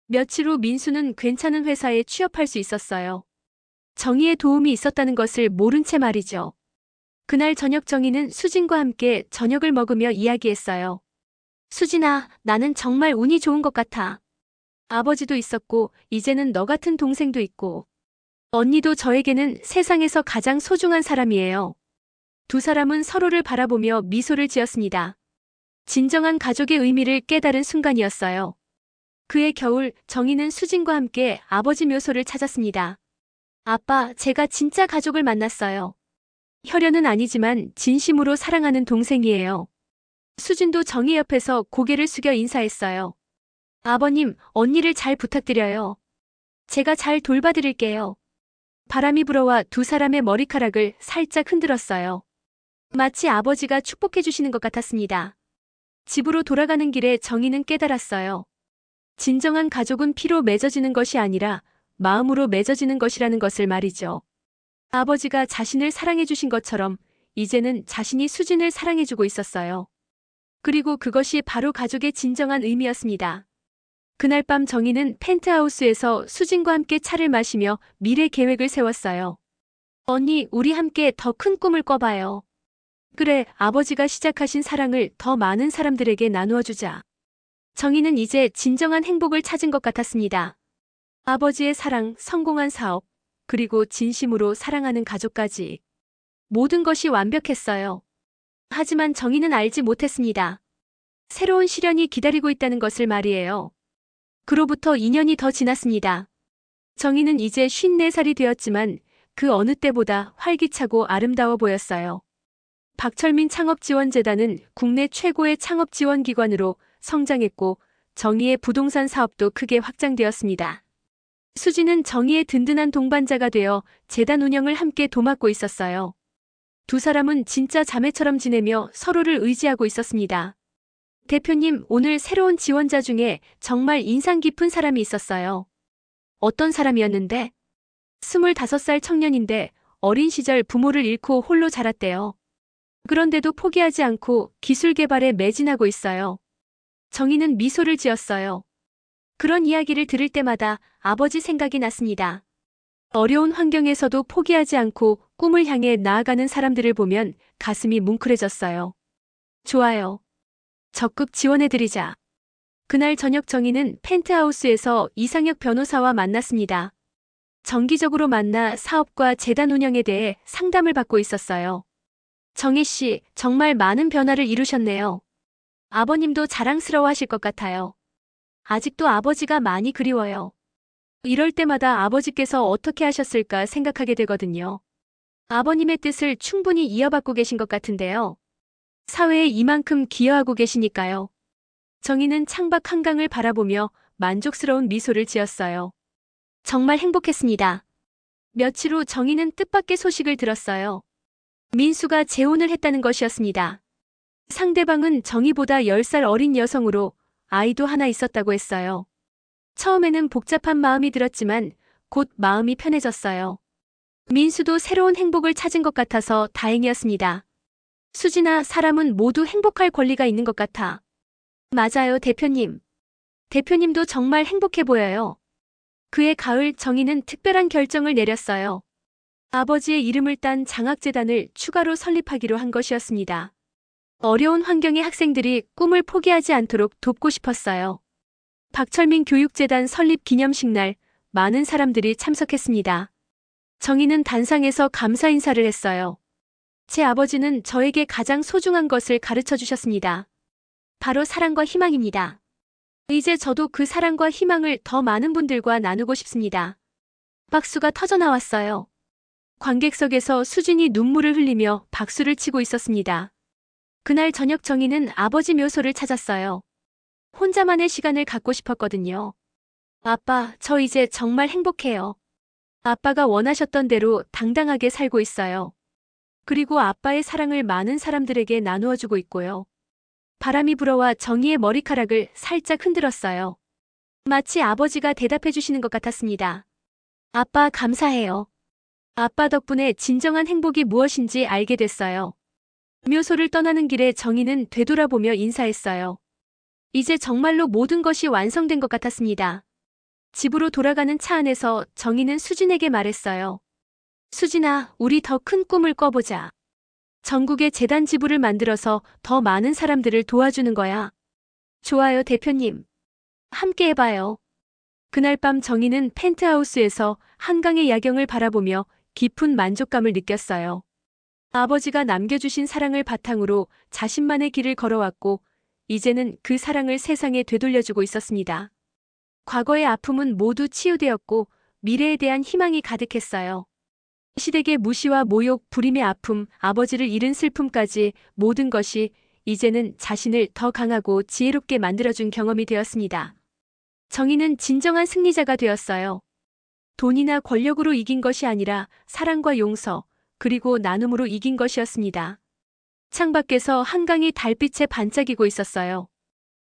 [SPEAKER 1] 며칠 후 민수는 괜찮은 회사에 취업할 수 있었어요. 정희의 도움이 있었다는 것을 모른 채 말이죠. 그날 저녁 정희는 수진과 함께 저녁을 먹으며 이야기했어요. 수진아, 나는 정말 운이 좋은 것 같아. 아버지도 있었고 이제는 너 같은 동생도 있고 언니도 저에게는 세상에서 가장 소중한 사람이에요. 두 사람은 서로를 바라보며 미소를 지었습니다. 진정한 가족의 의미를 깨달은 순간이었어요. 그해 겨울 정희는 수진과 함께 아버지 묘소를 찾았습니다. 아빠, 제가 진짜 가족을 만났어요. 혈연은 아니지만 진심으로 사랑하는 동생이에요. 수진도 정희 옆에서 고개를 숙여 인사했어요. 아버님, 언니를 잘 부탁드려요. 제가 잘 돌봐드릴게요. 바람이 불어와 두 사람의 머리카락을 살짝 흔들었어요. 마치 아버지가 축복해 주시는 것 같았습니다. 집으로 돌아가는 길에 정희는 깨달았어요. 진정한 가족은 피로 맺어지는 것이 아니라 마음으로 맺어지는 것이라는 것을 말이죠. 아버지가 자신을 사랑해 주신 것처럼 이제는 자신이 수진을 사랑해 주고 있었어요. 그리고 그것이 바로 가족의 진정한 의미였습니다. 그날 밤 정희는 펜트하우스에서 수진과 함께 차를 마시며 미래 계획을 세웠어요. 언니, 우리 함께 더 큰 꿈을 꿔봐요. 그래, 아버지가 시작하신 사랑을 더 많은 사람들에게 나누어 주자. 정희는 이제 진정한 행복을 찾은 것 같았습니다. 아버지의 사랑, 성공한 사업, 그리고 진심으로 사랑하는 가족까지. 모든 것이 완벽했어요. 하지만 정희는 알지 못했습니다. 새로운 시련이 기다리고 있다는 것을 말이에요. 그로부터 2년이 더 지났습니다. 정희는 이제 54살이 되었지만 그 어느 때보다 활기차고 아름다워 보였어요. 박철민 창업지원재단은 국내 최고의 창업지원기관으로 성장했고 정희의 부동산 사업도 크게 확장되었습니다. 수진은 정희의 든든한 동반자가 되어 재단 운영을 함께 도맡고 있었어요. 두 사람은 진짜 자매처럼 지내며 서로를 의지하고 있었습니다. 대표님, 오늘 새로운 지원자 중에 정말 인상 깊은 사람이 있었어요. 어떤 사람이었는데? 25살 청년인데 어린 시절 부모를 잃고 홀로 자랐대요. 그런데도 포기하지 않고 기술 개발에 매진하고 있어요. 정희는 미소를 지었어요. 그런 이야기를 들을 때마다 아버지 생각이 났습니다. 어려운 환경에서도 포기하지 않고 꿈을 향해 나아가는 사람들을 보면 가슴이 뭉클해졌어요. 좋아요. 적극 지원해드리자. 그날 저녁 정희는 펜트하우스에서 이상혁 변호사와 만났습니다. 정기적으로 만나 사업과 재단 운영에 대해 상담을 받고 있었어요. 정희 씨, 정말 많은 변화를 이루셨네요. 아버님도 자랑스러워 하실 것 같아요. 아직도 아버지가 많이 그리워요. 이럴 때마다 아버지께서 어떻게 하셨을까 생각하게 되거든요. 아버님의 뜻을 충분히 이어받고 계신 것 같은데요. 사회에 이만큼 기여하고 계시니까요. 정희는 창밖 한강을 바라보며 만족스러운 미소를 지었어요. 정말 행복했습니다. 며칠 후 정희는 뜻밖의 소식을 들었어요. 민수가 재혼을 했다는 것이었습니다. 상대방은 정희보다 10살 어린 여성으로 아이도 하나 있었다고 했어요. 처음에는 복잡한 마음이 들었지만 곧 마음이 편해졌어요. 민수도 새로운 행복을 찾은 것 같아서 다행이었습니다. 수진아, 사람은 모두 행복할 권리가 있는 것 같아. 맞아요, 대표님. 대표님도 정말 행복해 보여요. 그해 가을 정희는 특별한 결정을 내렸어요. 아버지의 이름을 딴 장학재단을 추가로 설립하기로 한 것이었습니다. 어려운 환경의 학생들이 꿈을 포기하지 않도록 돕고 싶었어요. 박철민 교육재단 설립 기념식 날 많은 사람들이 참석했습니다. 정희는 단상에서 감사 인사를 했어요. 제 아버지는 저에게 가장 소중한 것을 가르쳐 주셨습니다. 바로 사랑과 희망입니다. 이제 저도 그 사랑과 희망을 더 많은 분들과 나누고 싶습니다. 박수가 터져 나왔어요. 관객석에서 수진이 눈물을 흘리며 박수를 치고 있었습니다. 그날 저녁 정희는 아버지 묘소를 찾았어요. 혼자만의 시간을 갖고 싶었거든요. 아빠, 저 이제 정말 행복해요. 아빠가 원하셨던 대로 당당하게 살고 있어요. 그리고 아빠의 사랑을 많은 사람들에게 나누어 주고 있고요. 바람이 불어와 정희의 머리카락을 살짝 흔들었어요. 마치 아버지가 대답해 주시는 것 같았습니다. 아빠, 감사해요. 아빠 덕분에 진정한 행복이 무엇인지 알게 됐어요. 묘소를 떠나는 길에 정희는 되돌아보며 인사했어요. 이제 정말로 모든 것이 완성된 것 같았습니다. 집으로 돌아가는 차 안에서 정희는 수진에게 말했어요. 수진아, 우리 더 큰 꿈을 꿔보자. 전국에 재단 지부를 만들어서 더 많은 사람들을 도와주는 거야. 좋아요, 대표님. 함께 해봐요. 그날 밤 정희는 펜트하우스에서 한강의 야경을 바라보며 깊은 만족감을 느꼈어요. 아버지가 남겨주신 사랑을 바탕으로 자신만의 길을 걸어왔고, 이제는 그 사랑을 세상에 되돌려주고 있었습니다. 과거의 아픔은 모두 치유되었고, 미래에 대한 희망이 가득했어요. 시댁의 무시와 모욕, 불임의 아픔, 아버지를 잃은 슬픔까지 모든 것이 이제는 자신을 더 강하고 지혜롭게 만들어준 경험이 되었습니다. 정희는 진정한 승리자가 되었어요. 돈이나 권력으로 이긴 것이 아니라 사랑과 용서, 그리고 나눔으로 이긴 것이었습니다. 창밖에서 한강이 달빛에 반짝이고 있었어요.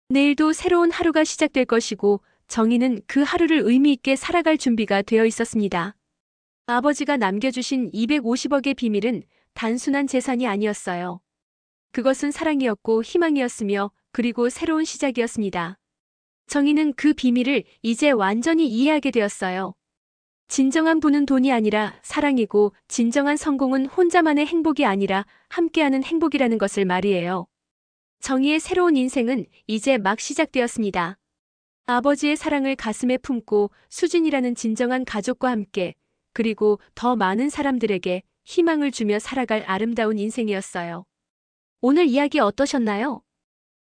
[SPEAKER 1] 내일도 새로운 하루가 시작될 것이고 정희는 그 하루를 의미 있게 살아갈 준비가 되어 있었습니다. 아버지가 남겨주신 250억의 비밀은 단순한 재산이 아니었어요. 그것은 사랑이었고 희망이었으며 그리고 새로운 시작이었습니다. 정희는 그 비밀을 이제 완전히 이해하게 되었어요. 진정한 부는 돈이 아니라 사랑이고 진정한 성공은 혼자만의 행복이 아니라 함께하는 행복이라는 것을 말이에요. 정희의 새로운 인생은 이제 막 시작되었습니다. 아버지의 사랑을 가슴에 품고 수진이라는 진정한 가족과 함께 그리고 더 많은 사람들에게 희망을 주며 살아갈 아름다운 인생이었어요. 오늘 이야기 어떠셨나요?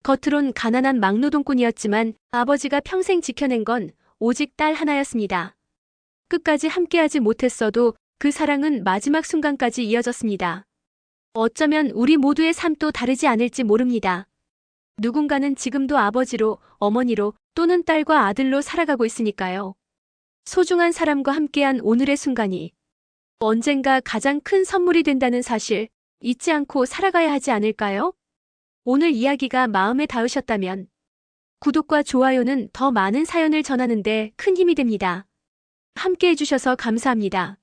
[SPEAKER 1] 겉으론 가난한 막노동꾼이었지만 아버지가 평생 지켜낸 건 오직 딸 하나였습니다. 끝까지 함께하지 못했어도 그 사랑은 마지막 순간까지 이어졌습니다. 어쩌면 우리 모두의 삶도 다르지 않을지 모릅니다. 누군가는 지금도 아버지로, 어머니로 또는 딸과 아들로 살아가고 있으니까요. 소중한 사람과 함께한 오늘의 순간이 언젠가 가장 큰 선물이 된다는 사실 잊지 않고 살아가야 하지 않을까요? 오늘 이야기가 마음에 닿으셨다면 구독과 좋아요는 더 많은 사연을 전하는 데 큰 힘이 됩니다. 함께 해주셔서 감사합니다.